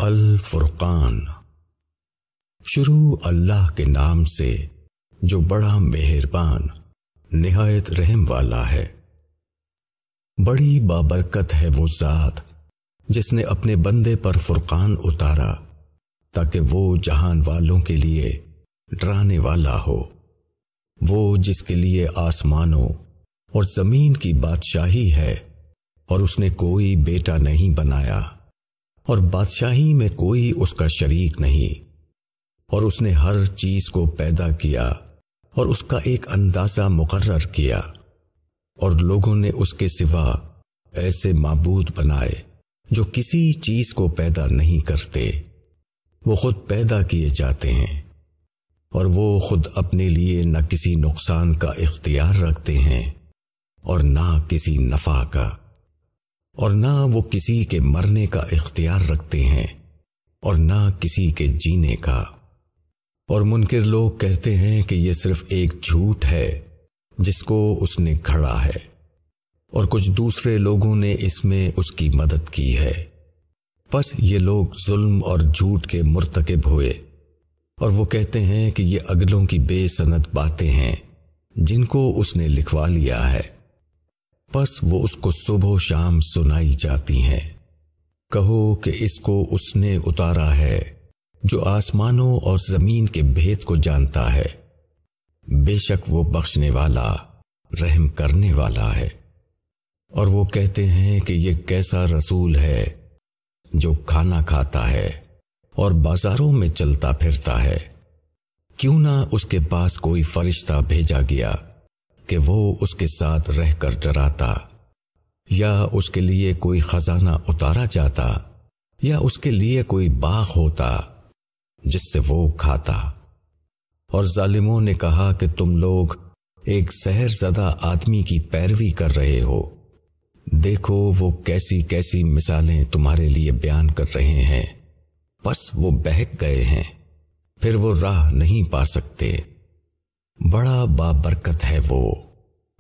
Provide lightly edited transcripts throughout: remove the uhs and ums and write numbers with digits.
الفرقان۔ شروع اللہ کے نام سے جو بڑا مہربان نہایت رحم والا ہے۔ بڑی بابرکت ہے وہ ذات جس نے اپنے بندے پر فرقان اتارا تاکہ وہ جہان والوں کے لیے ڈرانے والا ہو۔ وہ جس کے لیے آسمانوں اور زمین کی بادشاہی ہے اور اس نے کوئی بیٹا نہیں بنایا اور بادشاہی میں کوئی اس کا شریک نہیں، اور اس نے ہر چیز کو پیدا کیا اور اس کا ایک اندازہ مقرر کیا، اور لوگوں نے اس کے سوا ایسے معبود بنائے جو کسی چیز کو پیدا نہیں کرتے، وہ خود پیدا کیے جاتے ہیں، اور وہ خود اپنے لیے نہ کسی نقصان کا اختیار رکھتے ہیں اور نہ کسی نفع کا، اور نہ وہ کسی کے مرنے کا اختیار رکھتے ہیں اور نہ کسی کے جینے کا۔ اور منکر لوگ کہتے ہیں کہ یہ صرف ایک جھوٹ ہے جس کو اس نے گھڑا ہے، اور کچھ دوسرے لوگوں نے اس میں اس کی مدد کی ہے۔ پس یہ لوگ ظلم اور جھوٹ کے مرتکب ہوئے، اور وہ کہتے ہیں کہ یہ اگلوں کی بے سند باتیں ہیں جن کو اس نے لکھوا لیا ہے، پس وہ اس کو صبح و شام سنائی جاتی ہیں۔ کہو کہ اس کو اس نے اتارا ہے جو آسمانوں اور زمین کے بھید کو جانتا ہے، بے شک وہ بخشنے والا رحم کرنے والا ہے۔ اور وہ کہتے ہیں کہ یہ کیسا رسول ہے جو کھانا کھاتا ہے اور بازاروں میں چلتا پھرتا ہے، کیوں نہ اس کے پاس کوئی فرشتہ بھیجا گیا کہ وہ اس کے ساتھ رہ کر ڈراتا، یا اس کے لیے کوئی خزانہ اتارا جاتا، یا اس کے لیے کوئی باغ ہوتا جس سے وہ کھاتا۔ اور ظالموں نے کہا کہ تم لوگ ایک سحر زدہ آدمی کی پیروی کر رہے ہو، دیکھو وہ کیسی کیسی مثالیں تمہارے لیے بیان کر رہے ہیں، پس وہ بہک گئے ہیں، پھر وہ راہ نہیں پا سکتے۔ بڑا بابرکت ہے وہ،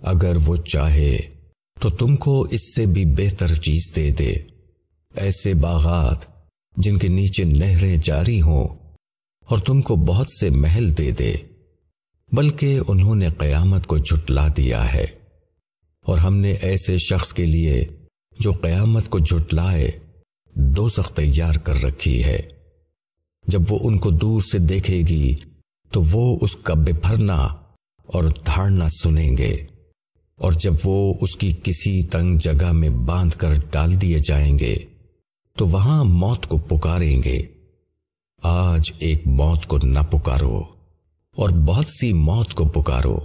اگر وہ چاہے تو تم کو اس سے بھی بہتر چیز دے دے، ایسے باغات جن کے نیچے نہریں جاری ہوں، اور تم کو بہت سے محل دے دے، بلکہ انہوں نے قیامت کو جھٹلا دیا ہے۔ اور ہم نے ایسے شخص کے لیے جو قیامت کو جھٹلائے دوزخ تیار کر رکھی ہے، جب وہ ان کو دور سے دیکھے گی تو وہ اس کا بپھرنا اور دھاڑنا سنیں گے، اور جب وہ اس کی کسی تنگ جگہ میں باندھ کر ڈال دیے جائیں گے تو وہاں موت کو پکاریں گے۔ آج ایک موت کو نہ پکارو اور بہت سی موت کو پکارو۔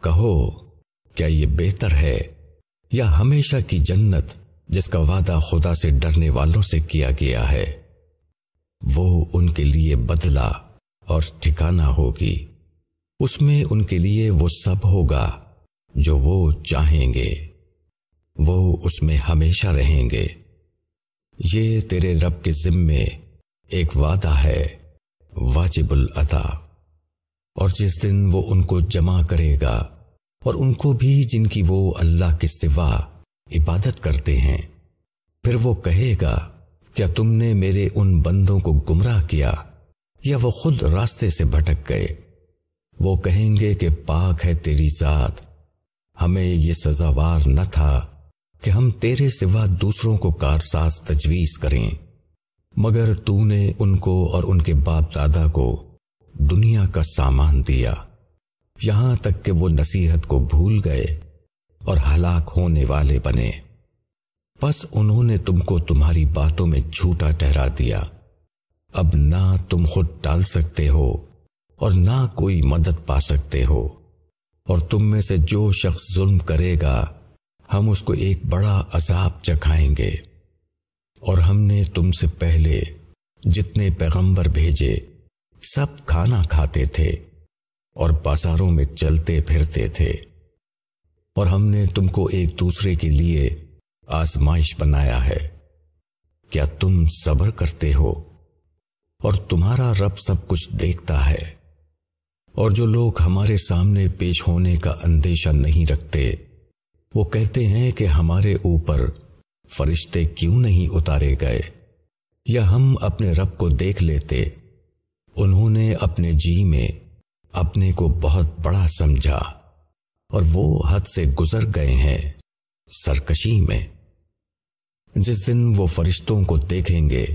کہو کیا یہ بہتر ہے یا ہمیشہ کی جنت جس کا وعدہ خدا سے ڈرنے والوں سے کیا گیا ہے؟ وہ ان کے لیے بدلہ اور ٹھکانہ ہوگی، اس میں ان کے لیے وہ سب ہوگا جو وہ چاہیں گے، وہ اس میں ہمیشہ رہیں گے۔ یہ تیرے رب کے ذمے ایک وعدہ ہے واجب الادا، اور جس دن وہ ان کو جمع کرے گا، اور ان کو بھی جن کی وہ اللہ کے سوا عبادت کرتے ہیں، پھر وہ کہے گا کیا تم نے میرے ان بندوں کو گمراہ کیا یا وہ خود راستے سے بھٹک گئے؟ وہ کہیں گے کہ پاک ہے تیری ذات، ہمیں یہ سزاوار نہ تھا کہ ہم تیرے سوا دوسروں کو کارساز تجویز کریں، مگر تو نے ان کو اور ان کے باپ دادا کو دنیا کا سامان دیا، یہاں تک کہ وہ نصیحت کو بھول گئے اور ہلاک ہونے والے بنے۔ پس انہوں نے تم کو تمہاری باتوں میں جھوٹا ٹھہرا دیا، اب نہ تم خود ڈال سکتے ہو اور نہ کوئی مدد پا سکتے ہو، اور تم میں سے جو شخص ظلم کرے گا ہم اس کو ایک بڑا عذاب چکھائیں گے۔ اور ہم نے تم سے پہلے جتنے پیغمبر بھیجے سب کھانا کھاتے تھے اور بازاروں میں چلتے پھرتے تھے، اور ہم نے تم کو ایک دوسرے کے لیے آزمائش بنایا ہے، کیا تم صبر کرتے ہو؟ اور تمہارا رب سب کچھ دیکھتا ہے۔ اور جو لوگ ہمارے سامنے پیش ہونے کا اندیشہ نہیں رکھتے، وہ کہتے ہیں کہ ہمارے اوپر فرشتے کیوں نہیں اتارے گئے؟ یا ہم اپنے رب کو دیکھ لیتے۔ انہوں نے اپنے جی میں اپنے کو بہت بڑا سمجھا اور وہ حد سے گزر گئے ہیں سرکشی میں۔ جس دن وہ فرشتوں کو دیکھیں گے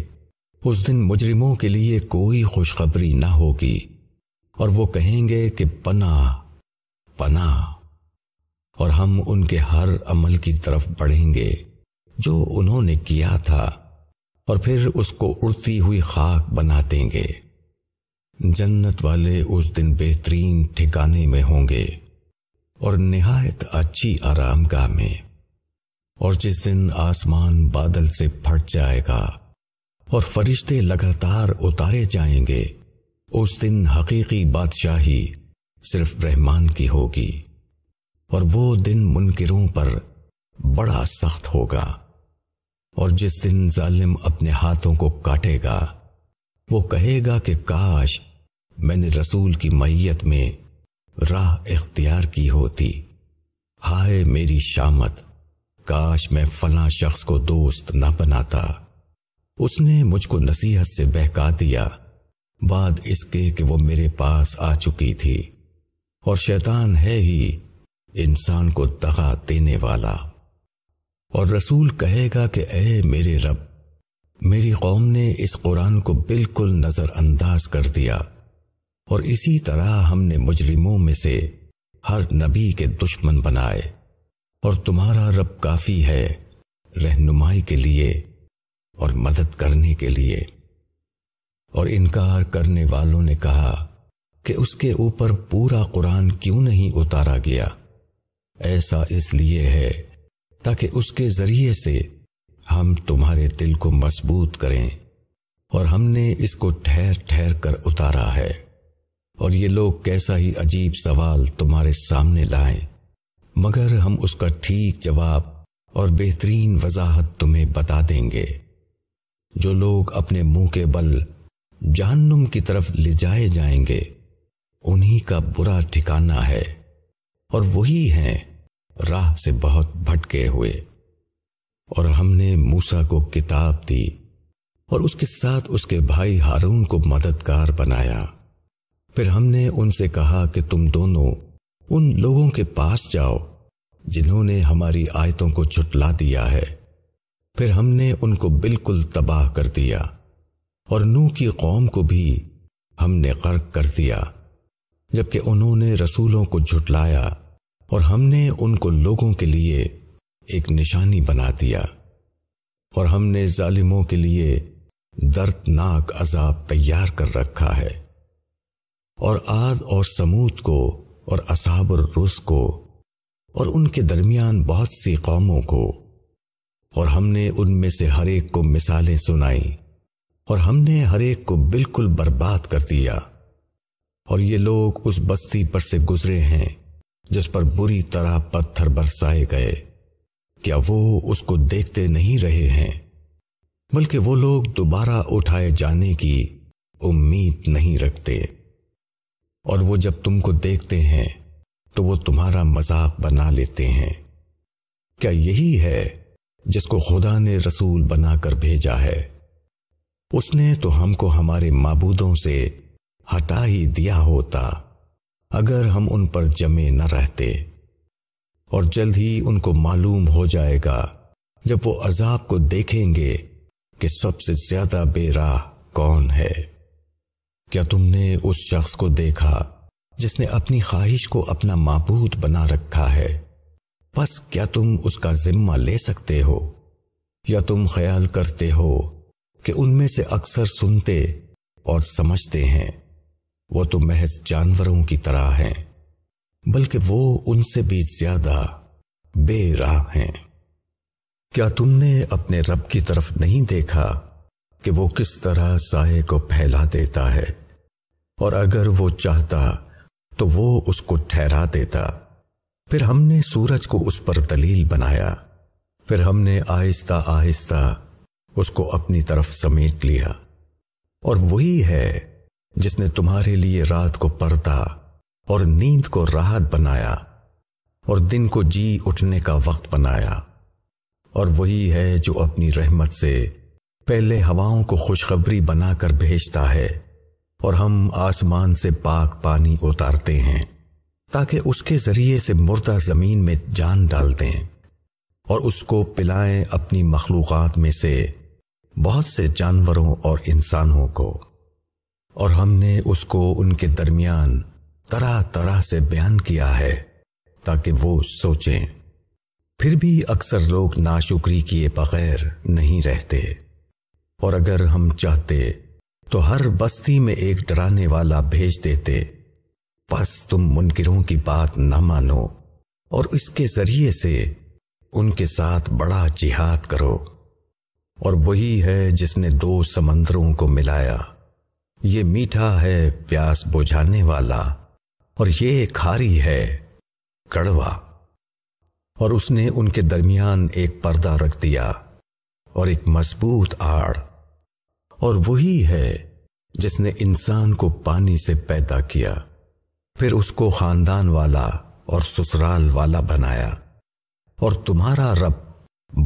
اس دن مجرموں کے لیے کوئی خوشخبری نہ ہوگی، اور وہ کہیں گے کہ پناہ پناہ، اور ہم ان کے ہر عمل کی طرف بڑھیں گے جو انہوں نے کیا تھا، اور پھر اس کو اڑتی ہوئی خاک بنا دیں گے۔ جنت والے اس دن بہترین ٹھکانے میں ہوں گے اور نہایت اچھی آرام گاہ میں۔ اور جس دن آسمان بادل سے پھٹ جائے گا اور فرشتے لگاتار اتارے جائیں گے، اس دن حقیقی بادشاہی صرف رحمان کی ہوگی، اور وہ دن منکروں پر بڑا سخت ہوگا۔ اور جس دن ظالم اپنے ہاتھوں کو کاٹے گا، وہ کہے گا کہ کاش میں نے رسول کی معیت میں راہ اختیار کی ہوتی، ہائے میری شامت، کاش میں فلاں شخص کو دوست نہ بناتا، اس نے مجھ کو نصیحت سے بہکا دیا بعد اس کے کہ وہ میرے پاس آ چکی تھی، اور شیطان ہے ہی انسان کو دغا دینے والا۔ اور رسول کہے گا کہ اے میرے رب، میری قوم نے اس قرآن کو بالکل نظر انداز کر دیا، اور اسی طرح ہم نے مجرموں میں سے ہر نبی کے دشمن بنائے، اور تمہارا رب کافی ہے رہنمائی کے لیے اور مدد کرنے کے لیے۔ اور انکار کرنے والوں نے کہا کہ اس کے اوپر پورا قرآن کیوں نہیں اتارا گیا؟ ایسا اس لیے ہے تاکہ اس کے ذریعے سے ہم تمہارے دل کو مضبوط کریں، اور ہم نے اس کو ٹھہر ٹھہر کر اتارا ہے۔ اور یہ لوگ کیسا ہی عجیب سوال تمہارے سامنے لائیں، مگر ہم اس کا ٹھیک جواب اور بہترین وضاحت تمہیں بتا دیں گے۔ جو لوگ اپنے منہ کے بل جہنم کی طرف لے جائے جائیں گے، انہی کا برا ٹھکانہ ہے، اور وہی ہیں راہ سے بہت بھٹکے ہوئے۔ اور ہم نے موسیٰ کو کتاب دی اور اس کے ساتھ اس کے بھائی ہارون کو مددگار بنایا۔ پھر ہم نے ان سے کہا کہ تم دونوں ان لوگوں کے پاس جاؤ جنہوں نے ہماری آیتوں کو جھٹلا دیا ہے۔ پھر ہم نے ان کو بالکل تباہ کر دیا، اور نوح کی قوم کو بھی ہم نے غرق کر دیا، جبکہ انہوں نے رسولوں کو جھٹلایا، اور ہم نے ان کو لوگوں کے لیے ایک نشانی بنا دیا، اور ہم نے ظالموں کے لیے دردناک عذاب تیار کر رکھا ہے۔ اور عاد اور سمود کو اور اصحاب الرس کو اور ان کے درمیان بہت سی قوموں کو، اور ہم نے ان میں سے ہر ایک کو مثالیں سنائیں، اور ہم نے ہر ایک کو بالکل برباد کر دیا۔ اور یہ لوگ اس بستی پر سے گزرے ہیں جس پر بری طرح پتھر برسائے گئے، کیا وہ اس کو دیکھتے نہیں رہے ہیں؟ بلکہ وہ لوگ دوبارہ اٹھائے جانے کی امید نہیں رکھتے، اور وہ جب تم کو دیکھتے ہیں تو وہ تمہارا مذاق بنا لیتے ہیں۔ کیا یہی ہے جس کو خدا نے رسول بنا کر بھیجا ہے؟ اس نے تو ہم کو ہمارے معبودوں سے ہٹا ہی دیا ہوتا اگر ہم ان پر جمے نہ رہتے، اور جلد ہی ان کو معلوم ہو جائے گا جب وہ عذاب کو دیکھیں گے کہ سب سے زیادہ بے راہ کون ہے۔ کیا تم نے اس شخص کو دیکھا جس نے اپنی خواہش کو اپنا معبود بنا رکھا ہے؟ پس کیا تم اس کا ذمہ لے سکتے ہو؟ یا تم خیال کرتے ہو کہ ان میں سے اکثر سنتے اور سمجھتے ہیں؟ وہ تو محض جانوروں کی طرح ہیں، بلکہ وہ ان سے بھی زیادہ بے راہ ہیں۔ کیا تم نے اپنے رب کی طرف نہیں دیکھا کہ وہ کس طرح سائے کو پھیلا دیتا ہے، اور اگر وہ چاہتا تو وہ اس کو ٹھہرا دیتا؟ پھر ہم نے سورج کو اس پر دلیل بنایا، پھر ہم نے آہستہ آہستہ اس کو اپنی طرف سمیٹ لیا، اور وہی ہے جس نے تمہارے لیے رات کو پردہ اور نیند کو راحت بنایا، اور دن کو جی اٹھنے کا وقت بنایا، اور وہی ہے جو اپنی رحمت سے پہلے ہواؤں کو خوشخبری بنا کر بھیجتا ہے اور ہم آسمان سے پاک پانی اتارتے ہیں تاکہ اس کے ذریعے سے مردہ زمین میں جان ڈال دیں اور اس کو پلائیں اپنی مخلوقات میں سے بہت سے جانوروں اور انسانوں کو، اور ہم نے اس کو ان کے درمیان طرح طرح سے بیان کیا ہے تاکہ وہ سوچیں۔ پھر بھی اکثر لوگ ناشکری کیے بغیر نہیں رہتے، اور اگر ہم چاہتے تو ہر بستی میں ایک ڈرانے والا بھیج دیتے، پس تم منکروں کی بات نہ مانو اور اس کے ذریعے سے ان کے ساتھ بڑا جہاد کرو۔ اور وہی ہے جس نے دو سمندروں کو ملایا، یہ میٹھا ہے پیاس بجھانے والا اور یہ کھاری ہے کڑوا، اور اس نے ان کے درمیان ایک پردہ رکھ دیا اور ایک مضبوط آڑ، اور وہی ہے جس نے انسان کو پانی سے پیدا کیا، پھر اس کو خاندان والا اور سسرال والا بنایا، اور تمہارا رب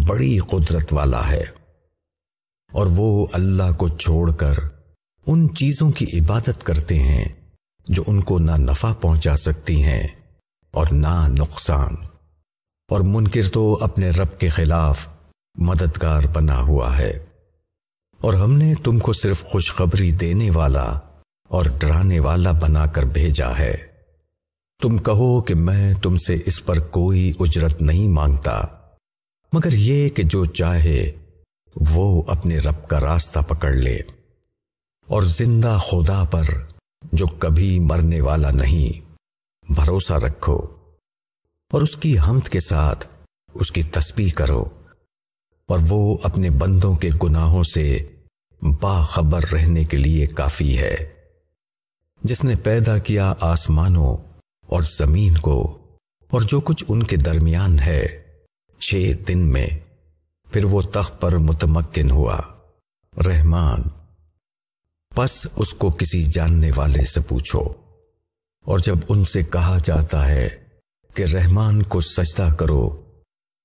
بڑی قدرت والا ہے۔ اور وہ اللہ کو چھوڑ کر ان چیزوں کی عبادت کرتے ہیں جو ان کو نہ نفع پہنچا سکتی ہیں اور نہ نقصان، اور منکر تو اپنے رب کے خلاف مددگار بنا ہوا ہے۔ اور ہم نے تم کو صرف خوشخبری دینے والا اور ڈرانے والا بنا کر بھیجا ہے۔ تم کہو کہ میں تم سے اس پر کوئی اجرت نہیں مانگتا، مگر یہ کہ جو چاہے وہ اپنے رب کا راستہ پکڑ لے، اور زندہ خدا پر جو کبھی مرنے والا نہیں بھروسہ رکھو، اور اس کی حمد کے ساتھ اس کی تسبیح کرو، اور وہ اپنے بندوں کے گناہوں سے باخبر رہنے کے لیے کافی ہے۔ جس نے پیدا کیا آسمانوں اور زمین کو اور جو کچھ ان کے درمیان ہے 6 دن میں، پھر وہ تخت پر متمکن ہوا، رحمان، پس اس کو کسی جاننے والے سے پوچھو۔ اور جب ان سے کہا جاتا ہے کہ رحمان کو سجدہ کرو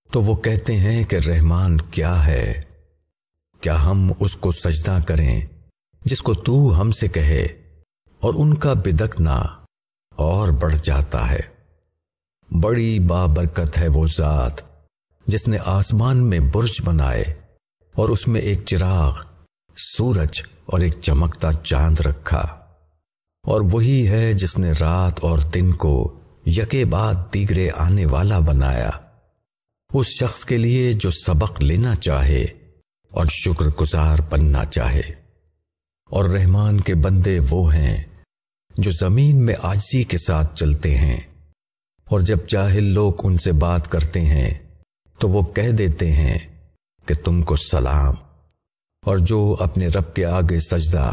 تو وہ کہتے ہیں کہ رحمان کیا ہے؟ کیا ہم اس کو سجدہ کریں جس کو تو ہم سے کہے؟ اور ان کا بدکنا اور بڑھ جاتا ہے۔ بڑی بابرکت ہے وہ ذات جس نے آسمان میں برج بنائے اور اس میں ایک چراغ، سورج اور ایک چمکتا چاند رکھا، اور وہی ہے جس نے رات اور دن کو یکے بعد دیگرے آنے والا بنایا، اس شخص کے لیے جو سبق لینا چاہے اور شکر گزار بننا چاہے۔ اور رحمان کے بندے وہ ہیں جو زمین میں عاجزی کے ساتھ چلتے ہیں، اور جب جاہل لوگ ان سے بات کرتے ہیں تو وہ کہہ دیتے ہیں کہ تم کو سلام، اور جو اپنے رب کے آگے سجدہ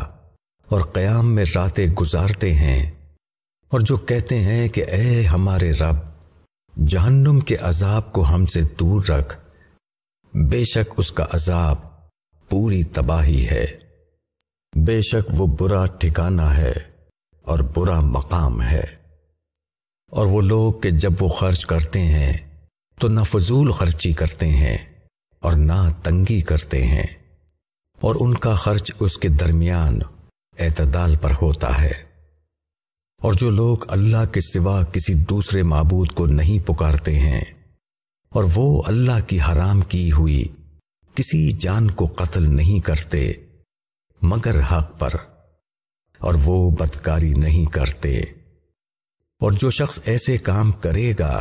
اور قیام میں راتیں گزارتے ہیں، اور جو کہتے ہیں کہ اے ہمارے رب، جہنم کے عذاب کو ہم سے دور رکھ، بے شک اس کا عذاب پوری تباہی ہے، بے شک وہ برا ٹھکانہ ہے اور برا مقام ہے۔ اور وہ لوگ کہ جب وہ خرچ کرتے ہیں تو نہ فضول خرچی کرتے ہیں اور نہ تنگی کرتے ہیں، اور ان کا خرچ اس کے درمیان اعتدال پر ہوتا ہے۔ اور جو لوگ اللہ کے سوا کسی دوسرے معبود کو نہیں پکارتے ہیں، اور وہ اللہ کی حرام کی ہوئی کسی جان کو قتل نہیں کرتے مگر حق پر، اور وہ بدکاری نہیں کرتے، اور جو شخص ایسے کام کرے گا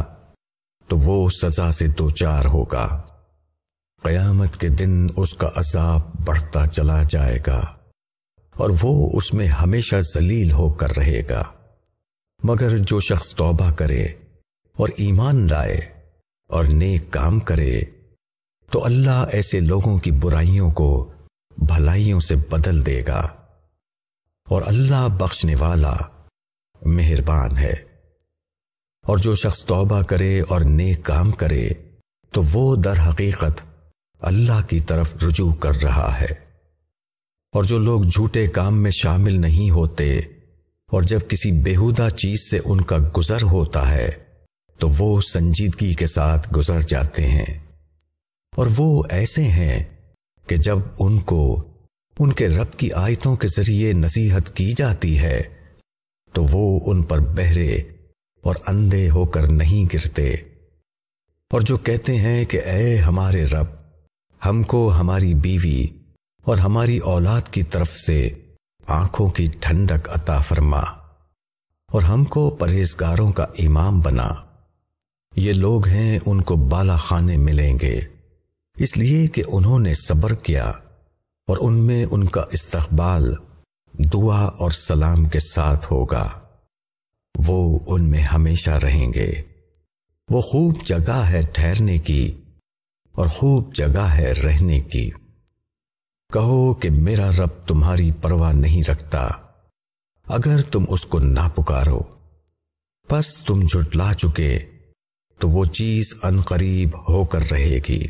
تو وہ سزا سے دوچار ہوگا، قیامت کے دن اس کا عذاب بڑھتا چلا جائے گا اور وہ اس میں ہمیشہ ذلیل ہو کر رہے گا۔ مگر جو شخص توبہ کرے اور ایمان لائے اور نیک کام کرے تو اللہ ایسے لوگوں کی برائیوں کو بھلائیوں سے بدل دے گا، اور اللہ بخشنے والا مہربان ہے۔ اور جو شخص توبہ کرے اور نیک کام کرے تو وہ در حقیقت اللہ کی طرف رجوع کر رہا ہے۔ اور جو لوگ جھوٹے کام میں شامل نہیں ہوتے اور جب کسی بیہودہ چیز سے ان کا گزر ہوتا ہے تو وہ سنجیدگی کے ساتھ گزر جاتے ہیں، اور وہ ایسے ہیں کہ جب ان کو ان کے رب کی آیتوں کے ذریعے نصیحت کی جاتی ہے تو وہ ان پر بہرے اور اندھے ہو کر نہیں گرتے، اور جو کہتے ہیں کہ اے ہمارے رب، ہم کو ہماری بیوی اور ہماری اولاد کی طرف سے آنکھوں کی ٹھنڈک عطا فرما اور ہم کو پرہیزگاروں کا امام بنا، یہ لوگ ہیں ان کو بالا خانے ملیں گے، اس لیے کہ انہوں نے صبر کیا اور ان میں ان کا استقبال دعا اور سلام کے ساتھ ہوگا، وہ ان میں ہمیشہ رہیں گے، وہ خوب جگہ ہے ٹھہرنے کی اور خوب جگہ ہے رہنے کی۔ کہو کہ میرا رب تمہاری پرواہ نہیں رکھتا اگر تم اس کو نہ پکارو، پس تم جھٹلا چکے تو وہ چیز عنقریب ہو کر رہے گی۔